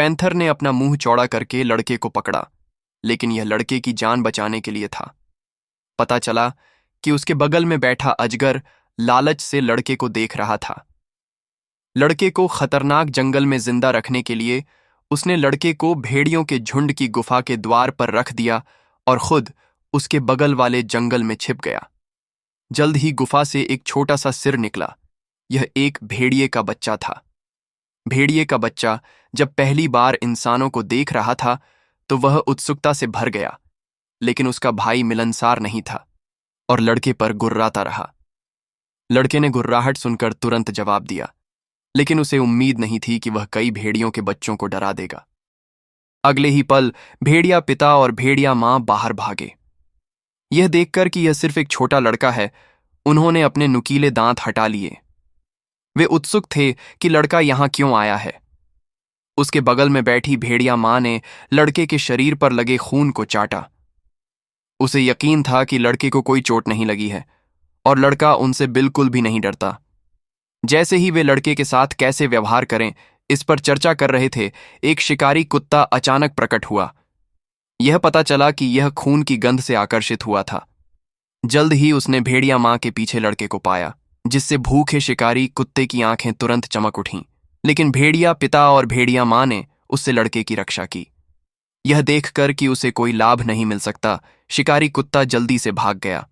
Panther ने अपना मुंह चौड़ा करके लड़के को पकड़ा, लेकिन यह लड़के की जान बचाने के लिए था। पता चला कि उसके बगल में बैठा अजगर लालच से लड़के को देख रहा था। लड़के को खतरनाक जंगल में जिंदा रखने के लिए उसने लड़के को भेड़ियों के झुंड की गुफा के द्वार पर रख दिया और खुद उसके बगल वाले जंगल में छिप गया। जल्द ही गुफा से एक छोटा सा सिर निकला। यह एक भेड़िए का बच्चा था। भेड़िए का बच्चा जब पहली बार इंसानों को देख रहा था तो वह उत्सुकता से भर गया, लेकिन उसका भाई मिलनसार नहीं था और लड़के पर गुर्राता रहा। लड़के ने गुर्राहट सुनकर तुरंत जवाब दिया, लेकिन उसे उम्मीद नहीं थी कि वह कई भेड़ियों के बच्चों को डरा देगा। अगले ही पल भेड़िया पिता और भेड़िया मां बाहर भागे। यह देखकर कि यह सिर्फ एक छोटा लड़का है, उन्होंने अपने नुकीले दांत हटा लिए। वे उत्सुक थे कि लड़का यहां क्यों आया है। उसके बगल में बैठी भेड़िया मां ने लड़के के शरीर पर लगे खून को चाटा। उसे यकीन था कि लड़के को कोई चोट नहीं लगी है और लड़का उनसे बिल्कुल भी नहीं डरता। जैसे ही वे लड़के के साथ कैसे व्यवहार करें इस पर चर्चा कर रहे थे, एक शिकारी कुत्ता अचानक प्रकट हुआ। यह पता चला कि यह खून की गंध से आकर्षित हुआ था। जल्द ही उसने भेड़िया मां के पीछे लड़के को पाया, जिससे भूखे शिकारी कुत्ते की आंखें तुरंत चमक उठीं। लेकिन भेड़िया पिता और भेड़िया मां ने उससे लड़के की रक्षा की। यह देखकर कि उसे कोई लाभ नहीं मिल सकता, शिकारी कुत्ता जल्दी से भाग गया।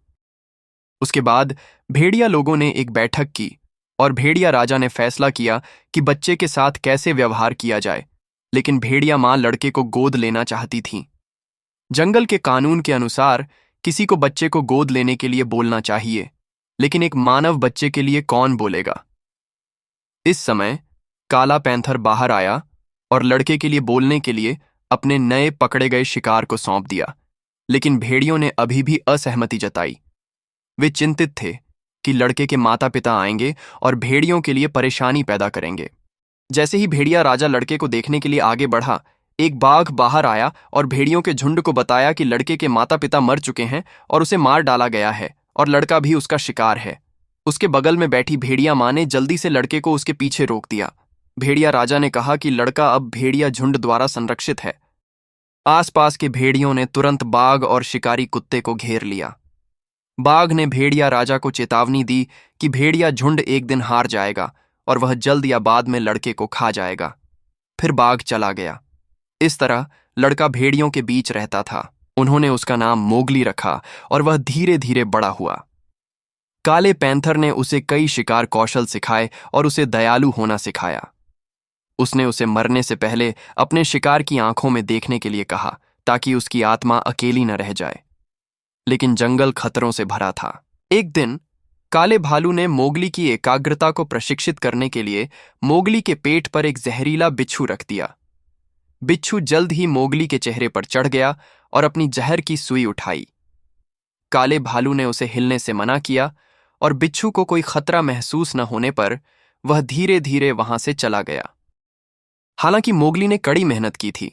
उसके बाद भेड़िया लोगों ने एक बैठक की और भेड़िया राजा ने फैसला किया कि बच्चे के साथ कैसे व्यवहार किया जाए, लेकिन भेड़िया मां लड़के को गोद लेना चाहती थी। जंगल के कानून के अनुसार किसी को बच्चे को गोद लेने के लिए बोलना चाहिए, लेकिन एक मानव बच्चे के लिए कौन बोलेगा? इस समय काला पैंथर बाहर आया और लड़के के लिए बोलने के लिए अपने नए पकड़े गए शिकार को सौंप दिया, लेकिन भेड़ियों ने अभी भी असहमति जताई। वे चिंतित थे कि लड़के के माता पिता आएंगे और भेड़ियों के लिए परेशानी पैदा करेंगे। जैसे ही भेड़िया राजा लड़के को देखने के लिए आगे बढ़ा, एक बाघ बाहर आया और भेड़ियों के झुंड को बताया कि लड़के के माता पिता मर चुके हैं और उसे मार डाला गया है और लड़का भी उसका शिकार है। उसके बगल में बैठी भेड़िया मां ने जल्दी से लड़के को उसके पीछे रोक दिया। भेड़िया राजा ने कहा कि लड़का अब भेड़िया झुंड द्वारा संरक्षित है। आसपास के भेड़ियों ने तुरंत बाघ और शिकारी कुत्ते को घेर लिया। बाघ ने भेड़िया राजा को चेतावनी दी कि भेड़िया झुंड एक दिन हार जाएगा और वह जल्द या बाद में लड़के को खा जाएगा। फिर बाघ चला गया। इस तरह लड़का भेड़ियों के बीच रहता था। उन्होंने उसका नाम मोगली रखा और वह धीरे धीरे बड़ा हुआ। काले पैंथर ने उसे कई शिकार कौशल सिखाए और उसे दयालु होना सिखाया। उसने उसे मरने से पहले अपने शिकार की आंखों में देखने के लिए कहा, ताकि उसकी आत्मा अकेली न रह जाए। लेकिन जंगल खतरों से भरा था। एक दिन काले भालू ने मोगली की एकाग्रता को प्रशिक्षित करने के लिए मोगली के पेट पर एक जहरीला बिच्छू रख दिया। बिच्छू जल्द ही मोगली के चेहरे पर चढ़ गया और अपनी जहर की सुई उठाई। काले भालू ने उसे हिलने से मना किया और बिच्छू को कोई खतरा महसूस न होने पर वह धीरे धीरे वहां से चला गया। हालांकि मोगली ने कड़ी मेहनत की थी,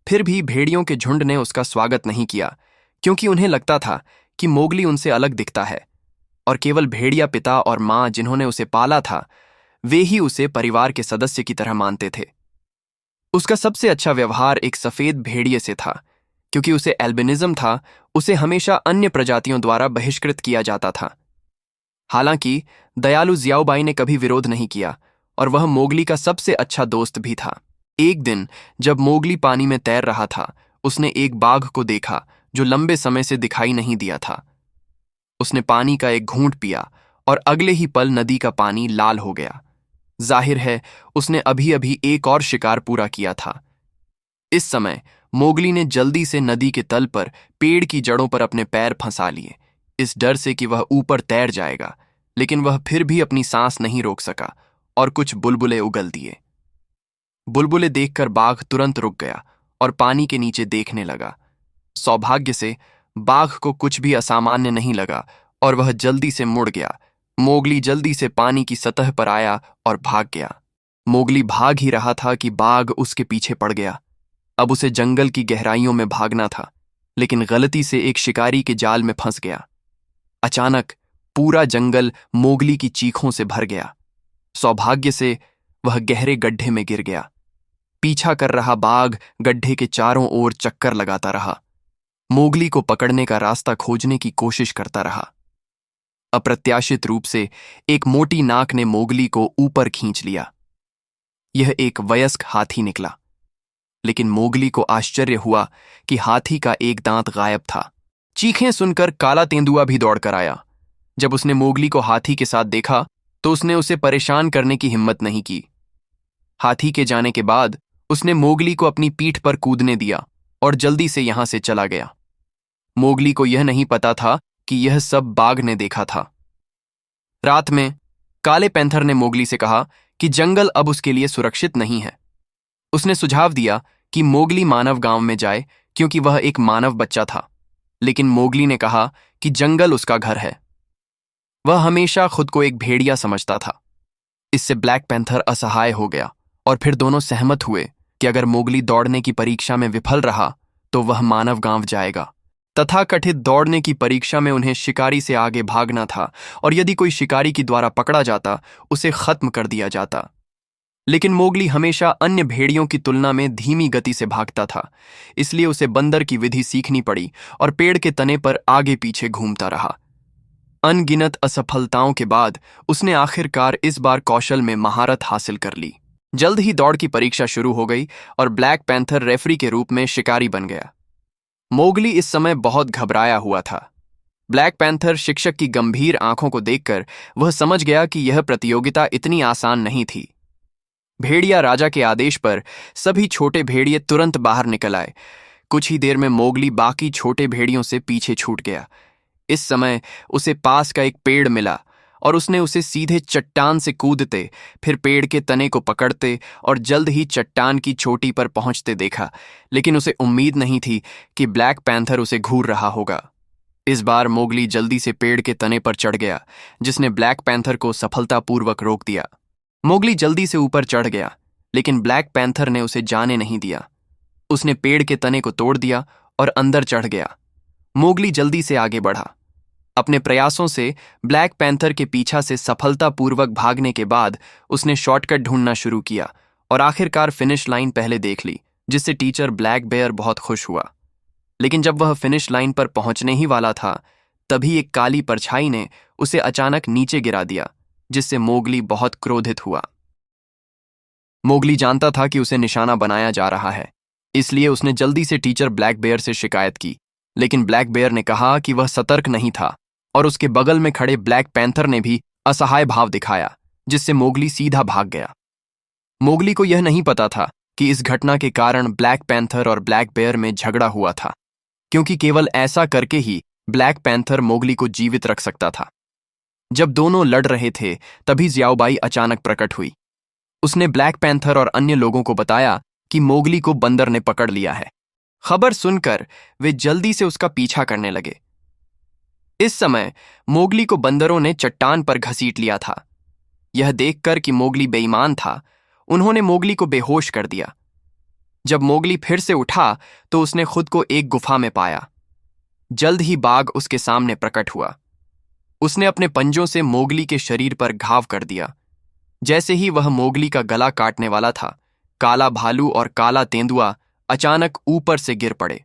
फिर भी भेड़ियों के झुंड ने उसका स्वागत नहीं किया, क्योंकि उन्हें लगता था कि मोगली उनसे अलग दिखता है और केवल भेड़िया पिता और मां जिन्होंने उसे पाला था, वे ही उसे परिवार के सदस्य की तरह मानते थे। उसका सबसे अच्छा व्यवहार एक सफेद भेड़िए से था। क्योंकि उसे एल्बिनिज्म था, उसे हमेशा अन्य प्रजातियों द्वारा बहिष्कृत किया जाता था। हालांकि दयालु जियाओबाई ने कभी विरोध नहीं किया और वह मोगली का सबसे अच्छा दोस्त भी था। एक दिन जब मोगली पानी में तैर रहा था, उसने एक बाघ को देखा जो लंबे समय से दिखाई नहीं दिया था। उसने पानी का एक घूंट पिया और अगले ही पल नदी का पानी लाल हो गया। जाहिर है उसने अभी अभी एक और शिकार पूरा किया था। इस समय मोगली ने जल्दी से नदी के तल पर पेड़ की जड़ों पर अपने पैर फंसा लिए, इस डर से कि वह ऊपर तैर जाएगा, लेकिन वह फिर भी अपनी सांस नहीं रोक सका और कुछ बुलबुले उगल दिए। बुलबुले देखकर बाघ तुरंत रुक गया और पानी के नीचे देखने लगा। सौभाग्य से बाघ को कुछ भी असामान्य नहीं लगा और वह जल्दी से मुड़ गया। मोगली जल्दी से पानी की सतह पर आया और भाग गया। मोगली भाग ही रहा था कि बाघ उसके पीछे पड़ गया। अब उसे जंगल की गहराइयों में भागना था, लेकिन गलती से एक शिकारी के जाल में फंस गया। अचानक पूरा जंगल मोगली की चीखों से भर गया। सौभाग्य से वह गहरे गड्ढे में गिर गया। पीछा कर रहा बाघ गड्ढे के चारों ओर चक्कर लगाता रहा, मोगली को पकड़ने का रास्ता खोजने की कोशिश करता रहा। अप्रत्याशित रूप से एक मोटी नाक ने मोगली को ऊपर खींच लिया। यह एक वयस्क हाथी निकला, लेकिन मोगली को आश्चर्य हुआ कि हाथी का एक दांत गायब था। चीखें सुनकर काला तेंदुआ भी दौड़कर आया। जब उसने मोगली को हाथी के साथ देखा तो उसने उसे परेशान करने की हिम्मत नहीं की। हाथी के जाने के बाद उसने मोगली को अपनी पीठ पर कूदने दिया और जल्दी से यहां से चला गया। मोगली को यह नहीं पता था कि यह सब बाघ ने देखा था। रात में काले पैंथर ने मोगली से कहा कि जंगल अब उसके लिए सुरक्षित नहीं है। उसने सुझाव दिया कि मोगली मानव गांव में जाए क्योंकि वह एक मानव बच्चा था, लेकिन मोगली ने कहा कि जंगल उसका घर है। वह हमेशा खुद को एक भेड़िया समझता था। इससे ब्लैक पैंथर असहाय हो गया और फिर दोनों सहमत हुए कि अगर मोगली दौड़ने की परीक्षा में विफल रहा तो वह मानव गांव जाएगा। तथाकथित दौड़ने की परीक्षा में उन्हें शिकारी से आगे भागना था और यदि कोई शिकारी के द्वारा पकड़ा जाता उसे खत्म कर दिया जाता। लेकिन मोगली हमेशा अन्य भेड़ियों की तुलना में धीमी गति से भागता था, इसलिए उसे बंदर की विधि सीखनी पड़ी और पेड़ के तने पर आगे पीछे घूमता रहा। अनगिनत असफलताओं के बाद उसने आखिरकार इस बार कौशल में महारत हासिल कर ली। जल्द ही दौड़ की परीक्षा शुरू हो गई और ब्लैक पैंथर रेफरी के रूप में शिकारी बन गया। मोगली इस समय बहुत घबराया हुआ था। ब्लैक पैंथर शिक्षक की गंभीर आंखों को देखकर वह समझ गया कि यह प्रतियोगिता इतनी आसान नहीं थी। भेड़िया राजा के आदेश पर सभी छोटे भेड़िए तुरंत बाहर निकल आए। कुछ ही देर में मोगली बाकी छोटे भेड़ियों से पीछे छूट गया। इस समय उसे पास का एक पेड़ मिला और उसने उसे सीधे चट्टान से कूदते, फिर पेड़ के तने को पकड़ते और जल्द ही चट्टान की चोटी पर पहुंचते देखा। लेकिन उसे उम्मीद नहीं थी कि ब्लैक पैंथर उसे घूर रहा होगा। इस बार मोगली जल्दी से पेड़ के तने पर चढ़ गया, जिसने ब्लैक पैंथर को सफलतापूर्वक रोक दिया। मोगली जल्दी से ऊपर चढ़ गया, लेकिन ब्लैक पैंथर ने उसे जाने नहीं दिया। उसने पेड़ के तने को तोड़ दिया और अंदर चढ़ गया। मोगली जल्दी से आगे बढ़ा। अपने प्रयासों से ब्लैक पैंथर के पीछा से सफलतापूर्वक भागने के बाद उसने शॉर्टकट ढूंढना शुरू किया और आखिरकार फिनिश लाइन पहले देख ली, जिससे टीचर ब्लैक बेयर बहुत खुश हुआ। लेकिन जब वह फिनिश लाइन पर पहुंचने ही वाला था, तभी एक काली परछाई ने उसे अचानक नीचे गिरा दिया, जिससे मोगली बहुत क्रोधित हुआ। मोगली जानता था कि उसे निशाना बनाया जा रहा है, इसलिए उसने जल्दी से टीचर ब्लैक बेयर से शिकायत की। लेकिन ब्लैक बेयर ने कहा कि वह सतर्क नहीं था और उसके बगल में खड़े ब्लैक पैंथर ने भी असहाय भाव दिखाया, जिससे मोगली सीधा भाग गया। मोगली को यह नहीं पता था कि इस घटना के कारण ब्लैक पैंथर और ब्लैक बेयर में झगड़ा हुआ था, क्योंकि केवल ऐसा करके ही ब्लैक पैंथर मोगली को जीवित रख सकता था। जब दोनों लड़ रहे थे, तभी ज़्याओबाई अचानक प्रकट हुई। उसने ब्लैक पैंथर और अन्य लोगों को बताया कि मोगली को बंदर ने पकड़ लिया है। खबर सुनकर वे जल्दी से उसका पीछा करने लगे। इस समय मोगली को बंदरों ने चट्टान पर घसीट लिया था। यह देखकर कि मोगली बेईमान था, उन्होंने मोगली को बेहोश कर दिया। जब मोगली फिर से उठा तो उसने खुद को एक गुफा में पाया। जल्द ही बाघ उसके सामने प्रकट हुआ। उसने अपने पंजों से मोगली के शरीर पर घाव कर दिया। जैसे ही वह मोगली का गला काटने वाला था, काला भालू और काला तेंदुआ अचानक ऊपर से गिर पड़े।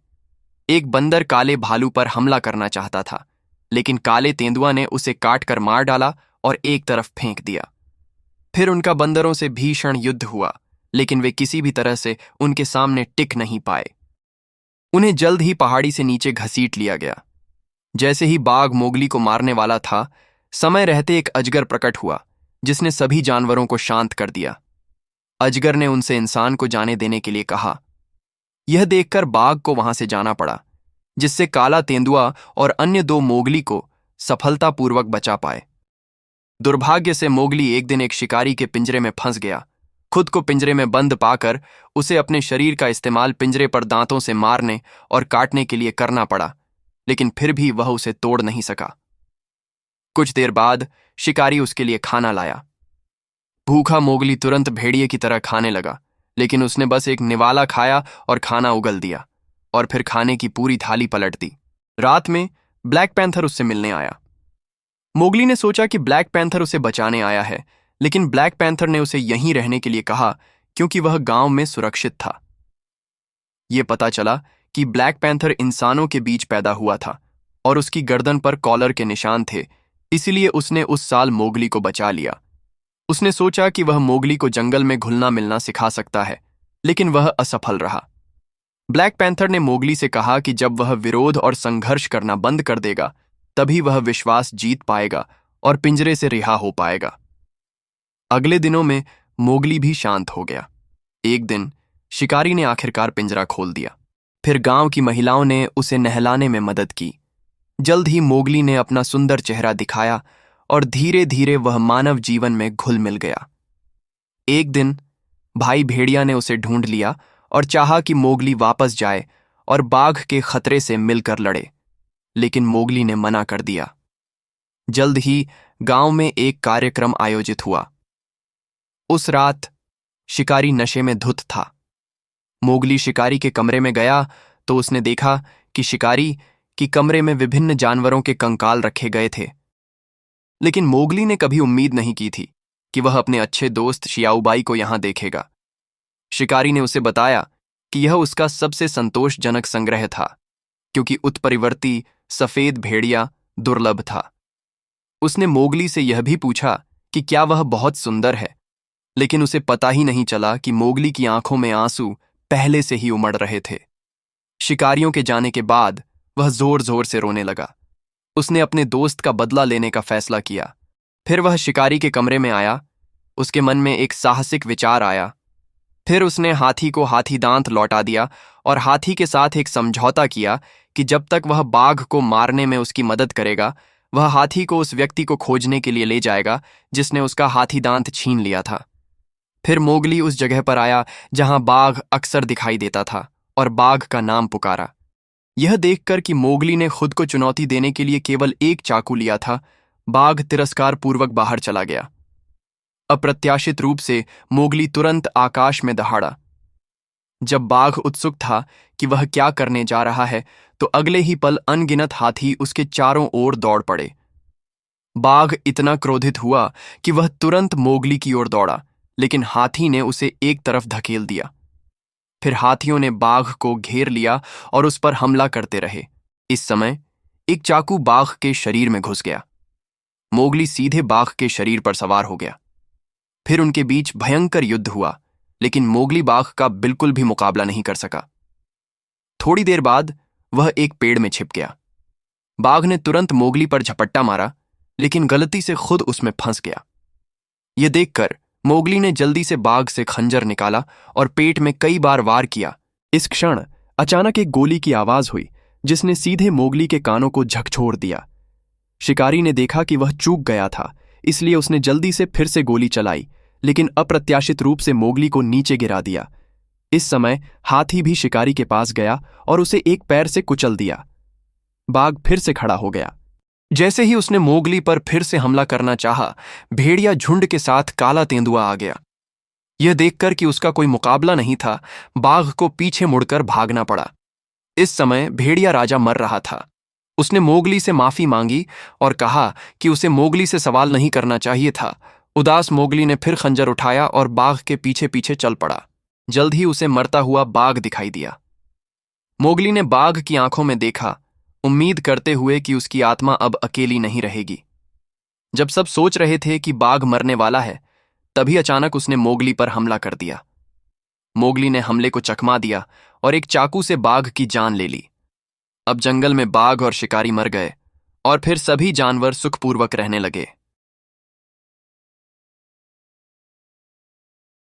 एक बंदर काले भालू पर हमला करना चाहता था, लेकिन काले तेंदुआ ने उसे काटकर मार डाला और एक तरफ फेंक दिया। फिर उनका बंदरों से भीषण युद्ध हुआ, लेकिन वे किसी भी तरह से उनके सामने टिक नहीं पाए। उन्हें जल्द ही पहाड़ी से नीचे घसीट लिया गया। जैसे ही बाघ मोगली को मारने वाला था, समय रहते एक अजगर प्रकट हुआ, जिसने सभी जानवरों को शांत कर दिया। अजगर ने उनसे इंसान को जाने देने के लिए कहा। यह देखकर बाघ को वहां से जाना पड़ा, जिससे काला तेंदुआ और अन्य दो मोगली को सफलतापूर्वक बचा पाए। दुर्भाग्य से मोगली एक दिन एक शिकारी के पिंजरे में फंस गया। खुद को पिंजरे में बंद पाकर उसे अपने शरीर का इस्तेमाल पिंजरे पर दांतों से मारने और काटने के लिए करना पड़ा, लेकिन फिर भी वह उसे तोड़ नहीं सका। कुछ देर बाद शिकारी उसके लिए खाना लाया। भूखा मोगली तुरंत भेड़िए की तरह खाने लगा, लेकिन उसने बस एक निवाला खाया और खाना उगल दिया और फिर खाने की पूरी थाली पलट दी। रात में ब्लैक पैंथर उससे मिलने आया। मोगली ने सोचा कि ब्लैक पैंथर उसे बचाने आया है, लेकिन ब्लैक पैंथर ने उसे यहीं रहने के लिए कहा क्योंकि वह गांव में सुरक्षित था। ये पता चला कि ब्लैक पैंथर इंसानों के बीच पैदा हुआ था और उसकी गर्दन पर कॉलर के निशान थे, इसलिए उसने उस साल मोगली को बचा लिया। उसने सोचा कि वह मोगली को जंगल में घुलना मिलना सिखा सकता है, लेकिन वह असफल रहा। ब्लैक पैंथर ने मोगली से कहा कि जब वह विरोध और संघर्ष करना बंद कर देगा, तभी वह विश्वास जीत पाएगा और पिंजरे से रिहा हो पाएगा। अगले दिनों में मोगली भी शांत हो गया। एक दिन शिकारी ने आखिरकार पिंजरा खोल दिया। फिर गांव की महिलाओं ने उसे नहलाने में मदद की। जल्द ही मोगली ने अपना सुंदर चेहरा दिखाया और धीरे धीरे वह मानव जीवन में घुल मिल गया। एक दिन भाई भेड़िया ने उसे ढूंढ लिया और चाहा कि मोगली वापस जाए और बाघ के खतरे से मिलकर लड़े, लेकिन मोगली ने मना कर दिया। जल्द ही गांव में एक कार्यक्रम आयोजित हुआ। उस रात शिकारी नशे में धुत था। मोगली शिकारी के कमरे में गया तो उसने देखा कि शिकारी की कमरे में विभिन्न जानवरों के कंकाल रखे गए थे, लेकिन मोगली ने कभी उम्मीद नहीं की थी कि वह अपने अच्छे दोस्त शियाऊबाई को यहां देखेगा। शिकारी ने उसे बताया कि यह उसका सबसे संतोषजनक संग्रह था, क्योंकि उत्परिवर्ती सफेद भेड़िया दुर्लभ था। उसने मोगली से यह भी पूछा कि क्या वह बहुत सुंदर है, लेकिन उसे पता ही नहीं चला कि मोगली की आंखों में आंसू पहले से ही उमड़ रहे थे। शिकारियों के जाने के बाद वह जोर जोर से रोने लगा। उसने अपने दोस्त का बदला लेने का फैसला किया। फिर वह शिकारी के कमरे में आया। उसके मन में एक साहसिक विचार आया। फिर उसने हाथी को हाथी दांत लौटा दिया और हाथी के साथ एक समझौता किया कि जब तक वह बाघ को मारने में उसकी मदद करेगा, वह हाथी को उस व्यक्ति को खोजने के लिए ले जाएगा जिसने उसका हाथी दांत छीन लिया था। फिर मोगली उस जगह पर आया जहां बाघ अक्सर दिखाई देता था और बाघ का नाम पुकारा। यह देखकर कि मोगली ने खुद को चुनौती देने के लिए केवल एक चाकू लिया था, बाघ तिरस्कार पूर्वक बाहर चला गया। अप्रत्याशित रूप से मोगली तुरंत आकाश में दहाड़ा। जब बाघ उत्सुक था कि वह क्या करने जा रहा है, तो अगले ही पल अनगिनत हाथी उसके चारों ओर दौड़ पड़े। बाघ इतना क्रोधित हुआ कि वह तुरंत मोगली की ओर दौड़ा, लेकिन हाथी ने उसे एक तरफ धकेल दिया। फिर हाथियों ने बाघ को घेर लिया और उस पर हमला करते रहे। इस समय एक चाकू बाघ के शरीर में घुस गया। मोगली सीधे बाघ के शरीर पर सवार हो गया। फिर उनके बीच भयंकर युद्ध हुआ, लेकिन मोगली बाघ का बिल्कुल भी मुकाबला नहीं कर सका। थोड़ी देर बाद वह एक पेड़ में छिप गया। बाघ ने तुरंत मोगली पर झपट्टा मारा, लेकिन गलती से खुद उसमें फंस गया। यह देखकर मोगली ने जल्दी से बाघ से खंजर निकाला और पेट में कई बार वार किया। इस क्षण अचानक एक गोली की आवाज हुई, जिसने सीधे मोगली के कानों को झकझोर दिया। शिकारी ने देखा कि वह चूक गया था, इसलिए उसने जल्दी से फिर से गोली चलाई, लेकिन अप्रत्याशित रूप से मोगली को नीचे गिरा दिया। इस समय हाथी भी शिकारी के पास गया और उसे एक पैर से कुचल दिया। बाघ फिर से खड़ा हो गया। जैसे ही उसने मोगली पर फिर से हमला करना चाहा, भेड़िया झुंड के साथ काला तेंदुआ आ गया। यह देखकर कि उसका कोई मुकाबला नहीं था, बाघ को पीछे मुड़कर भागना पड़ा। इस समय भेड़िया राजा मर रहा था। उसने मोगली से माफी मांगी और कहा कि उसे मोगली से सवाल नहीं करना चाहिए था। उदास मोगली ने फिर खंजर उठाया और बाघ के पीछे पीछे चल पड़ा। जल्द ही उसे मरता हुआ बाघ दिखाई दिया। मोगली ने बाघ की आंखों में देखा, उम्मीद करते हुए कि उसकी आत्मा अब अकेली नहीं रहेगी। जब सब सोच रहे थे कि बाघ मरने वाला है, तभी अचानक उसने मोगली पर हमला कर दिया। मोगली ने हमले को चकमा दिया और एक चाकू से बाघ की जान ले ली। अब जंगल में बाघ और शिकारी मर गए और फिर सभी जानवर सुखपूर्वक रहने लगे।